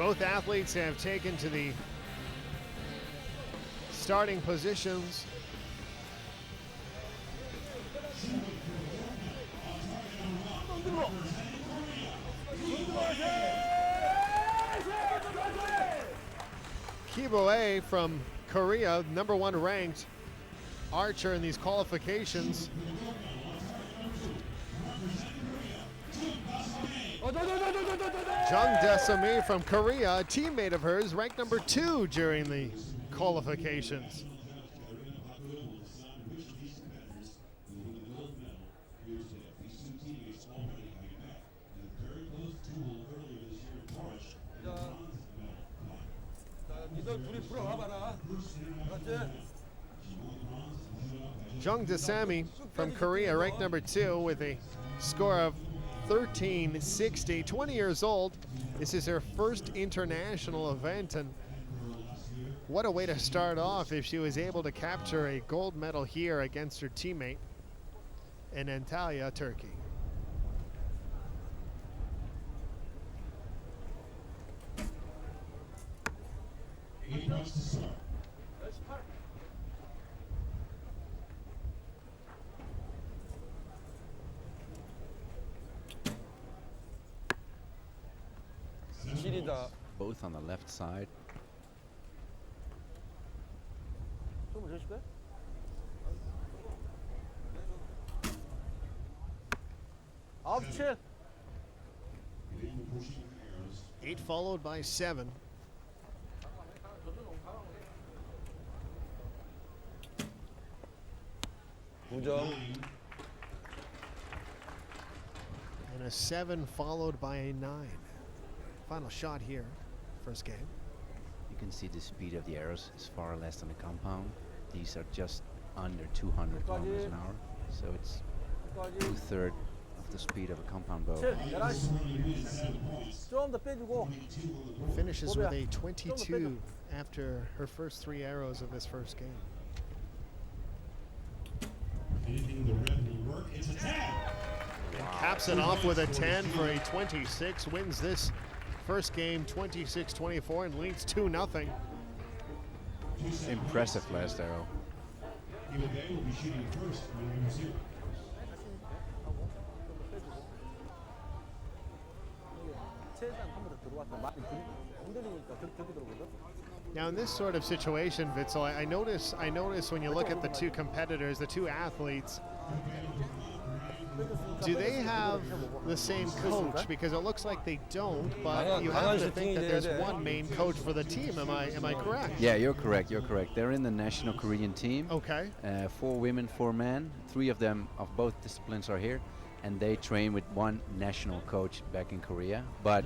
Both athletes have taken to the starting positions. Bo Bae from Korea, #1 ranked archer in these qualifications. Jung Dasomi from Korea, a teammate of hers, ranked #2 during the qualifications. Jung Dasomi from Korea, ranked #2 with a score of 1360, 20 years old. This is her first international event, and what a way to start off if she was able to capture a gold medal here against her teammate in Antalya, Turkey. Both on the left side. Eight followed by 7. And a 7 followed by a 9. Final shot here, first game. You can see the speed of the arrows is far less than the compound. These are just under 200 kilometers an hour, so it's 2/3 of the speed of a compound bow. Finishes with a 22 after her first 3 arrows of this first game. And caps it off with a 10 for a 26, wins this first game 26-24 and leads 2-0. Impressive last arrow. Now in this sort of situation, Witzel, I notice when you look at the two competitors, the two athletes, do they have the same coach? Because it looks like they don't, but you have to think that there's one main coach for the team. Am I correct? Yeah, you're correct. You're correct. They're in the national Korean team. Okay. 4 women, 4 men. 3 of them of both disciplines are here, and they train with one national coach back in Korea. But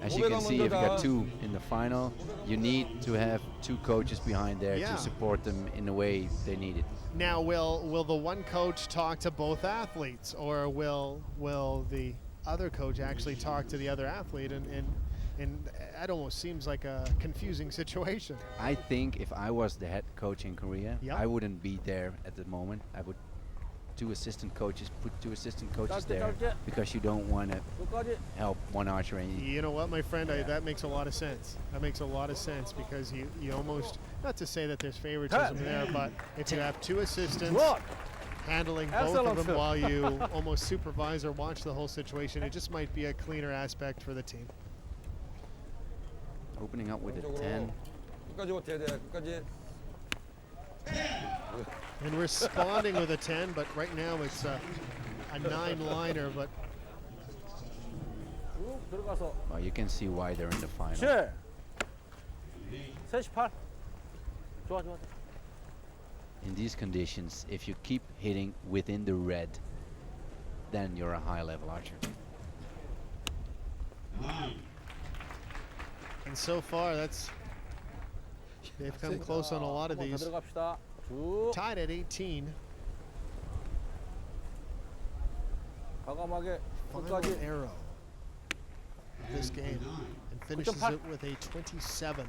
as you can see, if you got 2 in the final, you need to have 2 coaches behind there to support them in the way they need it. Now, will the one coach talk to both athletes, or will the other coach actually talk to the other athlete? And that almost seems like a confusing situation. I think if I was the head coach in Korea, I wouldn't be there at the moment. I would put 2 assistant coaches there, because you don't want to help one archer. You know what, my friend, that makes a lot of sense. That makes a lot of sense, because you almost, not to say that there's favoritism there, but if you have 2 assistants handling both of them while you almost supervise or watch the whole situation, it just might be a cleaner aspect for the team. Opening up with a 10. And responding with a 10, but right now it's a 9-liner, but well, you can see why they're in the final. 38. In these conditions, if you keep hitting within the red, then you're a high-level archer. And so far, they've come close on a lot of these. Tied at 18. Final arrow of this game, and finishes it with a 27.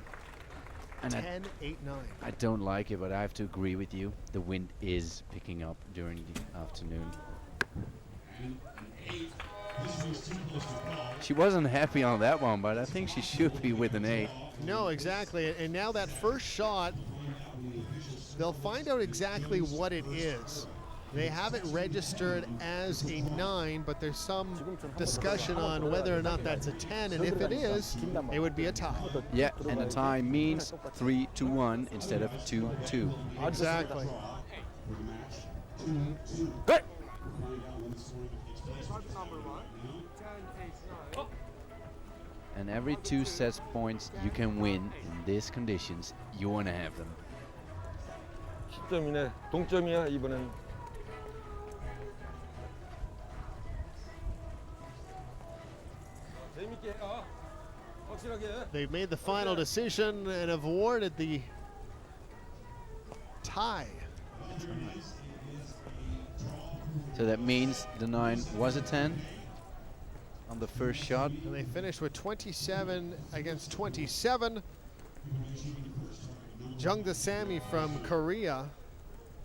And 10-8-9. I don't like it, but I have to agree with you. The wind is picking up during the afternoon. She wasn't happy on that one, but I think she should be with an 8. No, exactly. And now that first shot, they'll find out exactly what it is. They have it registered as a 9, but there's some discussion on whether or not that's a 10, and if it is, it would be a tie. Yeah, and the tie means 3-1 instead of 2-2. Exactly. Good. And every 2 sets points you can win in these conditions, you want to have them. 10점이네. 동점이야 이번엔. 재밌게 해라. 확실하게. They've made the final decision and have awarded the tie. So that means the 9 was a 10 on the first shot. And they finished with 27 against 27. Jung Dasomi from Korea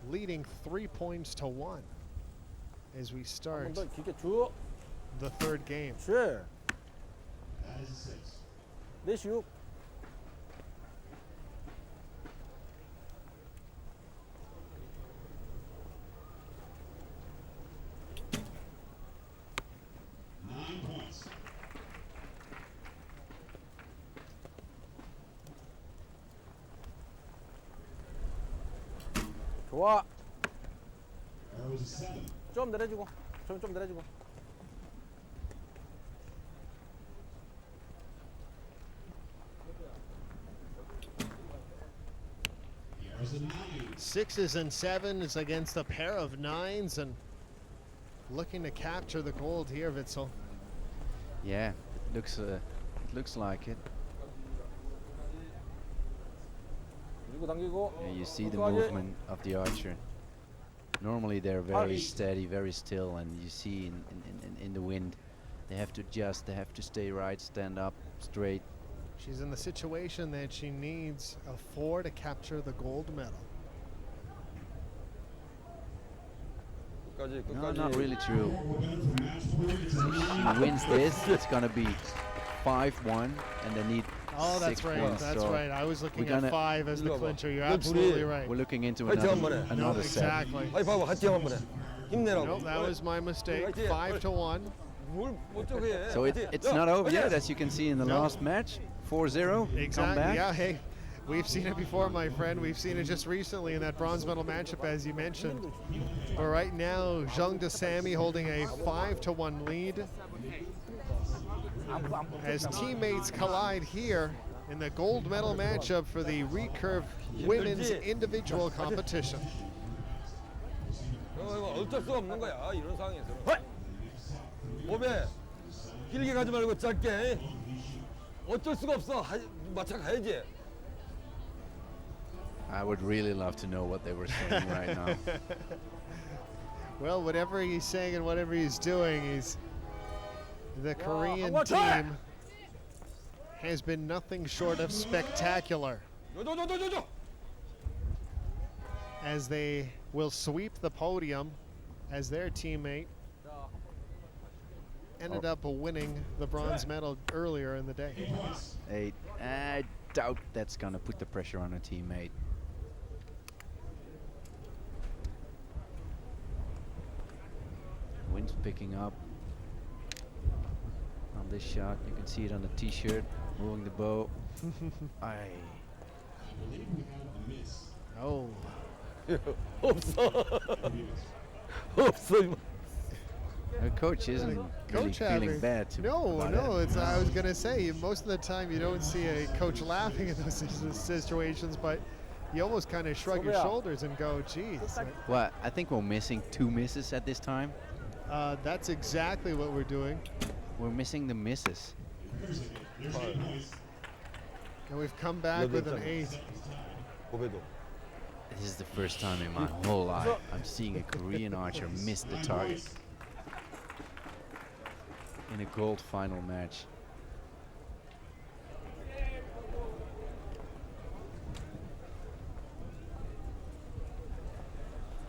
leading 3 points to 1 as we start 더 깊게 쭉. the third game. 쉐. 내쉬. 좋아. 좀 내려주고. 좀 내려주고. Sixes and sevens against a pair of 9s and looking to capture the gold here, Witzel. Yeah, it looks like it. 밀고 당기고. Yeah, you see the 엉뚱하게. movement of the archer. Normally they're very steady, very still, and you see in the wind, they have to adjust, they have to stay right, stand up, straight. She's in the situation that she needs a 4 to capture the gold medal. 끝까지 No, 끝까지. not really true. If she wins this, it's gonna be 5-1, and they need Oh, 6 that's right. points. That's so right. I was looking we're at gonna- 5 as the 이거 봐. clincher. You're 이거 absolutely 둘이- right. we're looking into 화이팅 한번 another, 해. No, another set. exactly. 하이파이브 화이팅 한번 해. 힘내라고. Nope, that was my mistake. 화이팅. 5 to 1. 뭘 어쩌게 해. So 화이팅. it's 야, not over 화이팅. yet, as you can see in the No. last match. 4-0, come Exactly. back. Yeah, hey, we've seen it before, my friend. We've seen it just recently in that bronze medal matchup, as you mentioned. But right now, Jung Dasomi holding a 5 to 1 lead as teammates collide here in the gold medal matchup for the Recurve women's individual competition. 이거 어쩔 수 없는 거야 이런 상황에서는. 몸에 길게 가지 말고 짧게. 어쩔 수가 없어. 맞춰 가야지. I would really love to know what they were saying right now. Well, whatever he's saying and whatever he's doing, the Korean 한번 더! team has been nothing short of spectacular 저. as they will sweep the podium as their teammate ended up winning the bronze medal earlier in the day. I doubt that's gonna put the pressure on a teammate. Wind's picking up on this shot. You can see it on the t-shirt, moving the bow. Aye. Oh, 없어. 없어. The coach isn't really coach feeling having bad to no, about no. it. It's I was gonna say most of the time you don't see a coach laughing in those situations, but you almost kind of shrug your Sobria. shoulders and go, "Geez." Well, I think we're missing 2 misses at this time. That's exactly what we're doing, We're missing the misses. and we've come back with an 8. 고배도. This is the first time in my whole life I'm seeing a Korean archer miss the target in a gold final match.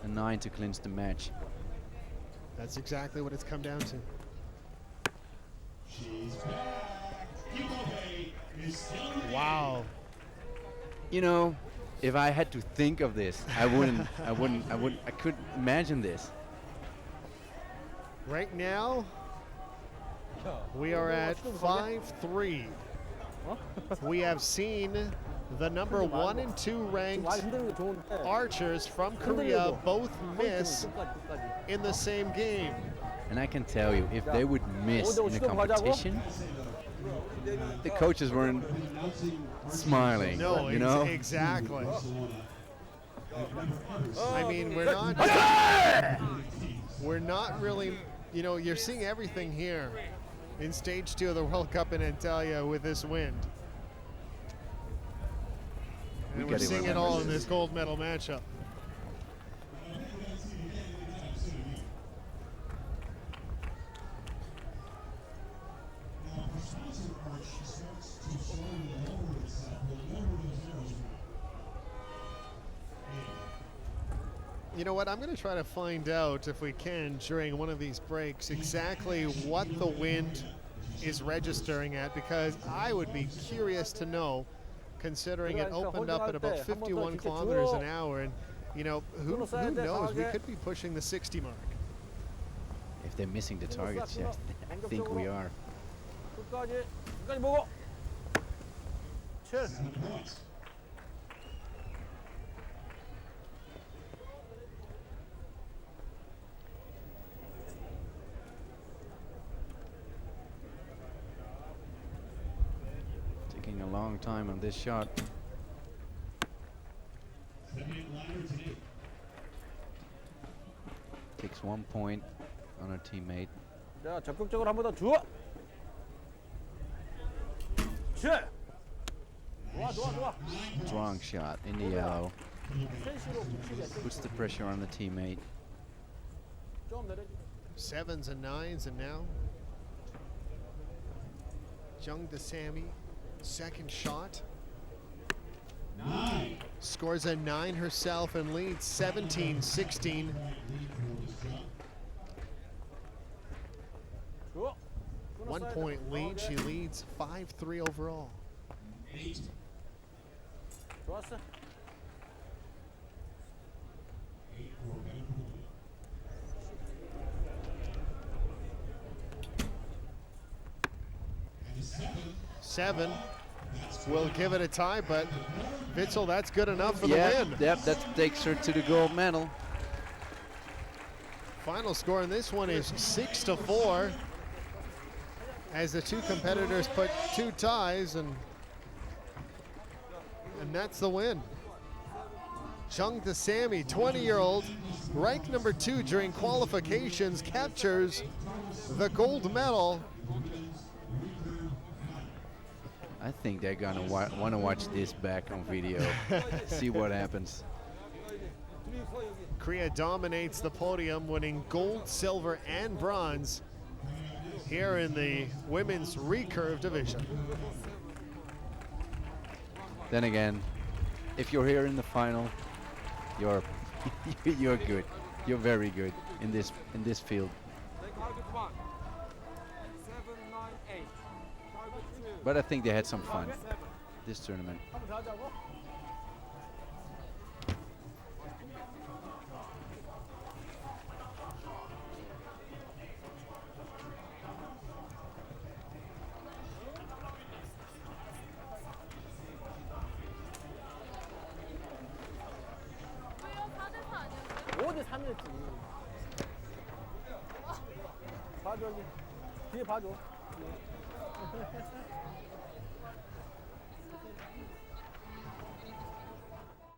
A 9 to clinch the match. That's exactly what it's come down to. You know, if I had to think of this, I couldn't imagine this. Right now, we are at 5-3. We have seen the number 1 and 2 지금 ranked 많이 흔드는 게 좋은데. archers from Korea both miss 끝까지. in the same game. And I can tell you, if they would miss in the competition, the coaches weren't smiling. No, you know. exactly. I mean, we're not really, you know, you're seeing everything here in stage 2 of the World Cup in Antalya with this wind. And we're gotta seeing it remember all in this gold medal matchup. You know what? I'm going to try to find out, if we can, during one of these breaks, exactly what the wind is registering at, because I would be curious to know, considering it opened up at about 51 kilometers an hour, and you know, who knows? We could be pushing the 60 mark. If they're missing the targets, yes, I think we are. 끝까지 보고. 7. Taking a long time on this shot. Takes 1 point on our teammate. 자, 적극적으로 한 번 더 주어. 7. 좋아. Strong shot in the yellow. 3시로 붙이게. Puts the pressure on the teammate. 좀 내려주고. 7s and 9s, and now Jung Dasomi, second shot. Scores a 9 herself and leads 17-16. 주어. 1 point lead. She leads 5-3 overall. 좋았어. Seven will give it a tie, but Witzel, that's good enough for the win. Yep, that takes her to the gold medal. Final score in this one is 6-4, as the two competitors put 2 ties, and that's the win. Jung Dasomi, 20-year-old, ranked number 2 during qualifications, captures the gold medal. I think they're gonna want to watch this back on video, see what happens. Korea dominates the podium, winning gold, silver, and bronze here in the women's recurve division. Then again, if you're here in the final, you're you're good. You're very good in this field. But I think they had some fun this tournament. 한번 더 하자고. 어디 3이었지. 봐줘 여기. 뒤에 봐줘.